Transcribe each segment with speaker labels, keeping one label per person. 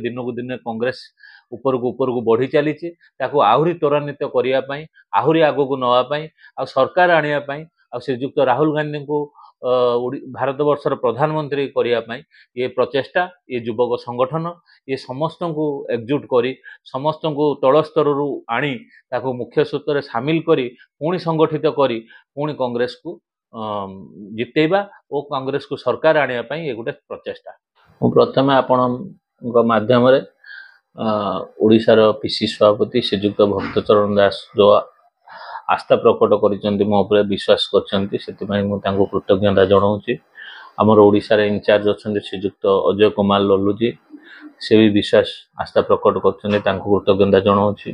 Speaker 1: ଦିନକୁ ଦିନ କଂଗ୍ରେସ ଉପରକୁ ବଢି ଚାଲିଛି। ତାକୁ ଆହୁରି ତ୍ୱରାନ୍ୱିତ କରିବା ପାଇଁ, ଆହୁରି ଆଗକୁ ନେବା ପାଇଁ, ଆଉ ସରକାର ଆଣିବା ପାଇଁ, ଆଉ ଶ୍ରୀଯୁକ୍ତ ରାହୁଲ ଗାନ୍ଧୀଙ୍କୁ ଭାରତବର୍ଷର ପ୍ରଧାନମନ୍ତ୍ରୀ କରିବା ପାଇଁ ଏ ପ୍ରଚେଷ୍ଟା, ଏ ଯୁବକ ସଂଗଠନ, ଏ ସମସ୍ତଙ୍କୁ ଏକଜୁଟ କରି, ସମସ୍ତଙ୍କୁ ତଳ ସ୍ତରରୁ ଆଣି ତାକୁ ମୁଖ୍ୟ ସୂତ୍ରରେ ସାମିଲ କରି, ପୁଣି ସଂଗଠିତ କରି, ପୁଣି କଂଗ୍ରେସକୁ ଜିତେଇବା ଓ କଂଗ୍ରେସକୁ ସରକାର ଆଣିବା ପାଇଁ ଏ ଗୋଟେ ପ୍ରଚେଷ୍ଟା। ମୁଁ ପ୍ରଥମେ ଆପଣଙ୍କ ମାଧ୍ୟମରେ ଓଡ଼ିଶାର ପିସି ସଭାପତି ଶ୍ରୀଯୁକ୍ତ ଭକ୍ତଚରଣ ଦାସ ଯେଉଁ ଆସ୍ଥା ପ୍ରକଟ କରିଛନ୍ତି, ମୋ ଉପରେ ବିଶ୍ୱାସ କରିଛନ୍ତି, ସେଥିପାଇଁ ମୁଁ ତାଙ୍କୁ କୃତଜ୍ଞତା ଜଣାଉଛି। ଆମର ଓଡ଼ିଶାରେ ଇନଚାର୍ଜ ଅଛନ୍ତି ଶ୍ରୀଯୁକ୍ତ ଅଜୟ କୁମାର ଲଲ୍ଲୁଜୀ, ସେ ବି ବିଶ୍ୱାସ ଆସ୍ଥା ପ୍ରକଟ କରୁଛନ୍ତି, ତାଙ୍କୁ କୃତଜ୍ଞତା ଜଣାଉଛି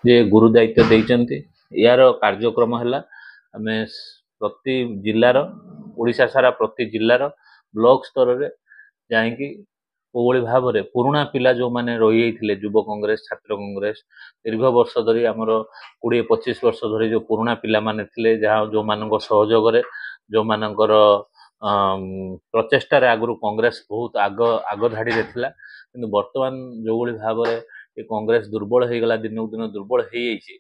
Speaker 1: ଯେ ଗୁରୁ ଦାୟିତ୍ୱ ଦେଇଛନ୍ତି। ଏହାର କାର୍ଯ୍ୟକ୍ରମ ହେଲା ଆମେ ପ୍ରତି ଜିଲ୍ଲାର, ଓଡ଼ିଶା ସାରା ପ୍ରତି ଜିଲ୍ଲାର ବ୍ଲକ ସ୍ତରରେ ଯାଇକି କୋଭଳି ଭାବରେ ପୁରୁଣା ପିଲା ଯେଉଁମାନେ ରହିଯାଇଥିଲେ, ଯୁବ କଂଗ୍ରେସ, ଛାତ୍ର କଂଗ୍ରେସ, ଦୀର୍ଘ ବର୍ଷ ଧରି ଆମର 20-25 ବର୍ଷ ଧରି ଯେଉଁ ପୁରୁଣା ପିଲାମାନେ ଥିଲେ, ଯେଉଁମାନଙ୍କ ସହଯୋଗରେ, ଯେଉଁମାନଙ୍କର ପ୍ରଚେଷ୍ଟାରେ ଆଗରୁ କଂଗ୍ରେସ ବହୁତ ଆଗ ଧାଡ଼ିରେ ଥିଲା, କିନ୍ତୁ ବର୍ତ୍ତମାନ ଯେଉଁଭଳି ଭାବରେ ଏ କଂଗ୍ରେସ ଦୁର୍ବଳ ହେଇଗଲା, ଦିନକୁ ଦିନ ଦୁର୍ବଳ ହେଇଯାଇଛି,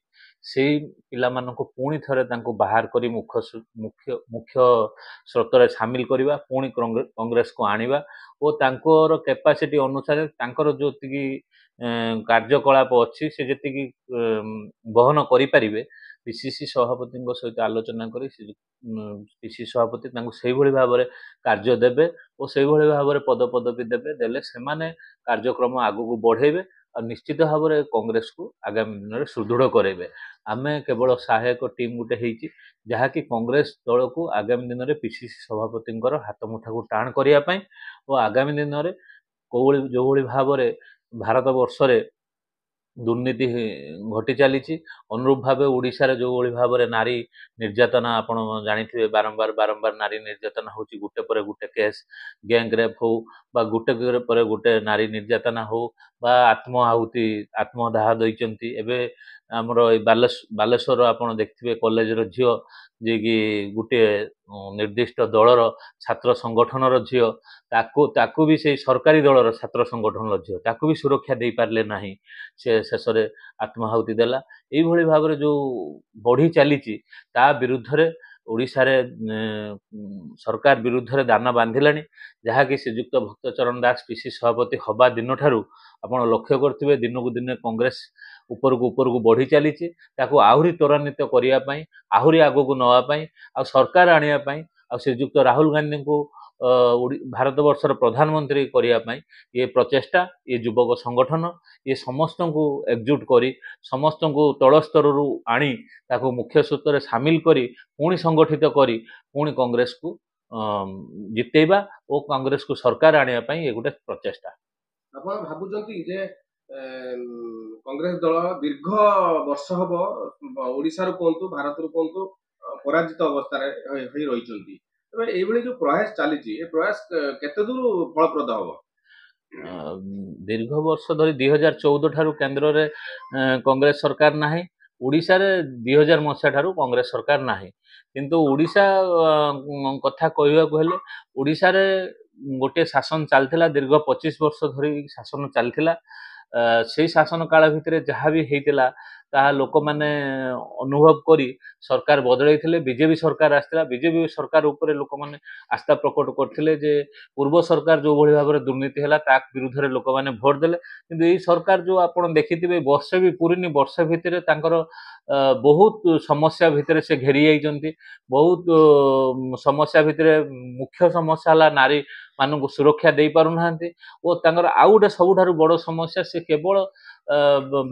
Speaker 1: ସେଇ ପିଲାମାନଙ୍କୁ ପୁଣି ଥରେ ତାଙ୍କୁ ବାହାର କରି ମୁଖ୍ୟ ସ୍ରୋତରେ ସାମିଲ କରିବା, ପୁଣି କଂଗ୍ରେସକୁ ଆଣିବା ଓ ତାଙ୍କର କ୍ୟାପାସିଟି ଅନୁସାରେ ତାଙ୍କର ଯେତିକି କାର୍ଯ୍ୟକଳାପ ଅଛି ସେ ଯେତିକି ବହନ କରିପାରିବେ, ପିସିସି ସଭାପତିଙ୍କ ସହିତ ଆଲୋଚନା କରି ପିସିସି ସଭାପତି ତାଙ୍କୁ ସେଇଭଳି ଭାବରେ କାର୍ଯ୍ୟ ଦେବେ ଓ ସେଇଭଳି ଭାବରେ ପଦପଦବୀ ଦେଲେ ସେମାନେ କାର୍ଯ୍ୟକ୍ରମ ଆଗକୁ ବଢ଼େଇବେ ଆଉ ନିଶ୍ଚିତ ଭାବରେ କଂଗ୍ରେସକୁ ଆଗାମୀ ଦିନରେ ସୁଦୃଢ଼ କରାଇବେ। ଆମେ କେବଳ ସହାୟକ ଟିମ୍ ଗୋଟେ ହେଇଛି, ଯାହାକି କଂଗ୍ରେସ ଦଳକୁ ଆଗାମୀ ଦିନରେ ପିସିସି ସଭାପତିଙ୍କର ହାତ ମୁଠାକୁ ଟାଣ କରିବା ପାଇଁ ଓ ଆଗାମୀ ଦିନରେ ଯେଉଁଭଳି ଭାବରେ ଭାରତ ବର୍ଷରେ ଦୁର୍ନୀତି ଘଟି ଚାଲିଛି, ଅନୁରୂପ ଭାବେ ଓଡ଼ିଶାରେ ଯେଉଁଭଳି ଭାବରେ ନାରୀ ନିର୍ଯାତନା ଆପଣ ଜାଣିଥିବେ, ବାରମ୍ବାର ନାରୀ ନିର୍ଯାତନା ହେଉଛି, ଗୋଟେ ପରେ ଗୋଟେ କେସ୍, ଗ୍ୟାଙ୍ଗ ରେପ୍ ହଉ ବା ଗୋଟେ ପରେ ଗୋଟେ ନାରୀ ନିର୍ଯାତନା ହଉ ବା ଆତ୍ମଦାହ ଦେଇଛନ୍ତି। ଏବେ ଆମର ଏଇ ବାଲେଶ୍ୱର ଆପଣ ଦେଖିଥିବେ କଲେଜର ଝିଅ, ଯିଏକି ଗୋଟିଏ ନିର୍ଦ୍ଦିଷ୍ଟ ଦଳର ଛାତ୍ର ସଂଗଠନର ଝିଅ, ତାକୁ ବି ସେଇ ସରକାରୀ ଦଳର ଛାତ୍ର ସଂଗଠନର ଝିଅ, ତାକୁ ବି ସୁରକ୍ଷା ଦେଇପାରିଲେ ନାହିଁ, ସେ ଶେଷରେ ଆତ୍ମାହୁତି ଦେଲା। ଏଇଭଳି ଭାବରେ ଯେଉଁ ବଢ଼ି ଚାଲିଛି ତା ବିରୁଦ୍ଧରେ ଓଡ଼ିଶାରେ ସରକାର ବିରୁଦ୍ଧରେ ଦାନ ବାନ୍ଧିଲାଣି, ଯାହାକି ଶ୍ରୀଯୁକ୍ତ ଭକ୍ତଚରଣ ଦାସ ପିସି ସଭାପତି ହେବା ଦିନଠାରୁ ଆପଣ ଲକ୍ଷ୍ୟ କରିଥିବେ ଦିନକୁ ଦିନ କଂଗ୍ରେସ ଉପରକୁ ବଢ଼ି ଚାଲିଛି। ତାକୁ ଆହୁରି ତ୍ୱରାନ୍ୱିତ କରିବା ପାଇଁ, ଆହୁରି ଆଗକୁ ନେବା ପାଇଁ, ଆଉ ସରକାର ଆଣିବା ପାଇଁ, ଆଉ ଶ୍ରୀଯୁକ୍ତ ରାହୁଲ ଗାନ୍ଧୀଙ୍କୁ ଭାରତବର୍ଷର ପ୍ରଧାନମନ୍ତ୍ରୀ କରିବା ପାଇଁ ଏ ପ୍ରଚେଷ୍ଟା, ଏ ଯୁବକ ସଂଗଠନ, ଏ ସମସ୍ତଙ୍କୁ ଏକଜୁଟ କରି, ସମସ୍ତଙ୍କୁ ତଳ ସ୍ତରରୁ ଆଣି ତାକୁ ମୁଖ୍ୟ ସୂତ୍ରରେ ସାମିଲ କରି, ପୁଣି ସଂଗଠିତ କରି, ପୁଣି କଂଗ୍ରେସକୁ ଜିତେଇବା ଓ କଂଗ୍ରେସକୁ ସରକାର ଆଣିବା ପାଇଁ ଏ ଗୋଟେ ପ୍ରଚେଷ୍ଟା।
Speaker 2: ଆପଣ ଭାବୁଛନ୍ତି ଯେ କଂଗ୍ରେସ ଦଳ ଦୀର୍ଘ ବର୍ଷ ହବ ଓଡ଼ିଶାରୁ କୁହନ୍ତୁ, ଭାରତରୁ କୁହନ୍ତୁ, ପରାଜିତ ଅବସ୍ଥାରେ ହୋଇ ରହିଛନ୍ତି, ତେବେ ଏଇଭଳି ଯୋଉ ପ୍ରୟାସ ଚାଲିଛି, ଏ ପ୍ରୟାସ କେତେ ଦୂର ଫଳପ୍ରଦ ହବ?
Speaker 1: ଦୀର୍ଘ ବର୍ଷ ଧରି 2014 ଠାରୁ କେନ୍ଦ୍ରରେ କଂଗ୍ରେସ ସରକାର ନାହିଁ, ଓଡ଼ିଶାରେ 2000 ମସିହା ଠାରୁ କଂଗ୍ରେସ ସରକାର ନାହିଁ, କିନ୍ତୁ ଓଡ଼ିଶା କଥା କହିବାକୁ ହେଲେ ଓଡ଼ିଶାରେ ଗୋଟିଏ ଶାସନ ଚାଲିଥିଲା, ଦୀର୍ଘ 25 ବର୍ଷ ଧରି ଶାସନ ଚାଲିଥିଲା। ସେଇ ଶାସନ କାଳ ଭିତରେ ଯାହା ବି ହେଇଥିଲା ତାହା ଲୋକମାନେ ଅନୁଭବ କରି ସରକାର ବଦଳାଇଥିଲେ। ବିଜେପି ସରକାର ଆସିଥିଲା, ବିଜେପି ସରକାର ଉପରେ ଲୋକମାନେ ଆସ୍ଥା ପ୍ରକଟ କରିଥିଲେ ଯେ ପୂର୍ବ ସରକାର ଯେଉଁଭଳି ଭାବରେ ଦୁର୍ନୀତି ହେଲା ତା ବିରୁଦ୍ଧରେ ଲୋକମାନେ ଭୋଟ ଦେଲେ, କିନ୍ତୁ ଏଇ ସରକାର ଯେଉଁ ଆପଣ ଦେଖିଥିବେ ବର୍ଷେ ବି ପୁରିନି, ବର୍ଷେ ଭିତରେ ତାଙ୍କର ବହୁତ ସମସ୍ୟା ଭିତରେ ସେ ଘେରି ଯାଇଛନ୍ତି। ବହୁତ ସମସ୍ୟା ଭିତରେ ମୁଖ୍ୟ ସମସ୍ୟା ହେଲା ନାରୀ ମାନଙ୍କୁ ସୁରକ୍ଷା ଦେଇପାରୁନାହାନ୍ତି ଓ ତାଙ୍କର ଆଉ ଗୋଟେ ସବୁଠାରୁ ବଡ଼ ସମସ୍ୟା, ସେ କେବଳ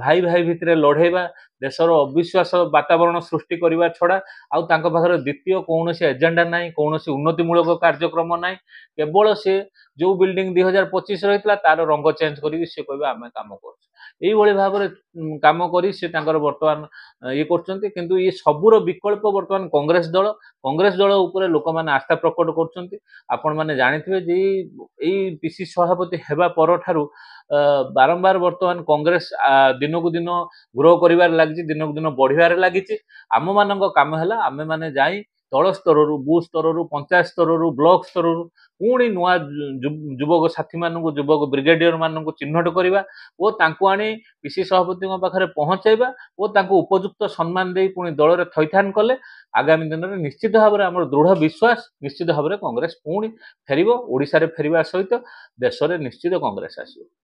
Speaker 1: ଭାଇ ଭାଇ ଭିତରେ ଲଢ଼େଇବା, ଦେଶର ଅବିଶ୍ୱାସ ବାତାବରଣ ସୃଷ୍ଟି କରିବା ଛଡ଼ା ଆଉ ତାଙ୍କ ପାଖରେ ଦ୍ୱିତୀୟ କୌଣସି ଏଜେଣ୍ଡା ନାହିଁ, କୌଣସି ଉନ୍ନତିମୂଳକ କାର୍ଯ୍ୟକ୍ରମ ନାହିଁ। କେବଳ ସେ ଯେଉଁ ବିଲ୍ଡିଂ 2025 ରହିଥିଲା ତାର ରଙ୍ଗ ଚେଞ୍ଜ କରିକି ସେ କହିବେ ଆମେ କାମ କରୁଛୁ, ଏଇଭଳି ଭାବରେ କାମ କରି ସେ ତାଙ୍କର ବର୍ତ୍ତମାନ ଇଏ କରୁଛନ୍ତି। କିନ୍ତୁ ଏ ସବୁର ବିକଳ୍ପ ବର୍ତ୍ତମାନ କଂଗ୍ରେସ ଦଳ ଉପରେ ଲୋକମାନେ ଆସ୍ଥା ପ୍ରକଟ କରୁଛନ୍ତି। ଆପଣମାନେ ଜାଣିଥିବେ ଯେ ଏଇ ପିସି ସଭାପତି ହେବା ପରଠାରୁ ବାରମ୍ବାର ବର୍ତ୍ତମାନ କଂଗ୍ରେସ ଦିନକୁ ଦିନ ଗ୍ରୋ କରିବାରେ ଲାଗିଛି, ଦିନକୁ ଦିନ ବଢ଼ିବାରେ ଲାଗିଛି। ଆମମାନଙ୍କ କାମ ହେଲା ଆମେମାନେ ଯାଇ ତଳ ସ୍ତରରୁ, ବୁଥ୍ ସ୍ତରରୁ, ପଞ୍ଚାୟତ ସ୍ତରରୁ, ବ୍ଲକ ସ୍ତରରୁ ପୁଣି ନୂଆ ଯୁବକ ସାଥୀ ମାନଙ୍କୁ ଯୁବକ ବ୍ରିଗେଡିୟର ମାନଙ୍କୁ ଚିହ୍ନଟ କରିବା ଓ ତାଙ୍କୁ ଆଣି ପିସି ସଭାପତିଙ୍କ ପାଖରେ ପହଞ୍ଚାଇବା ଓ ତାଙ୍କୁ ଉପଯୁକ୍ତ ସମ୍ମାନ ଦେଇ ପୁଣି ଦଳରେ ଥଇଥାନ କଲେ ଆଗାମୀ ଦିନରେ ନିଶ୍ଚିତ ଭାବରେ ଆମର ଦୃଢ ବିଶ୍ୱାସ ନିଶ୍ଚିତ ଭାବରେ କଂଗ୍ରେସ ପୁଣି ଫେରିବ। ଓଡ଼ିଶାରେ ଫେରିବା ସହିତ ଦେଶରେ ନିଶ୍ଚିତ କଂଗ୍ରେସ ଆସିବ।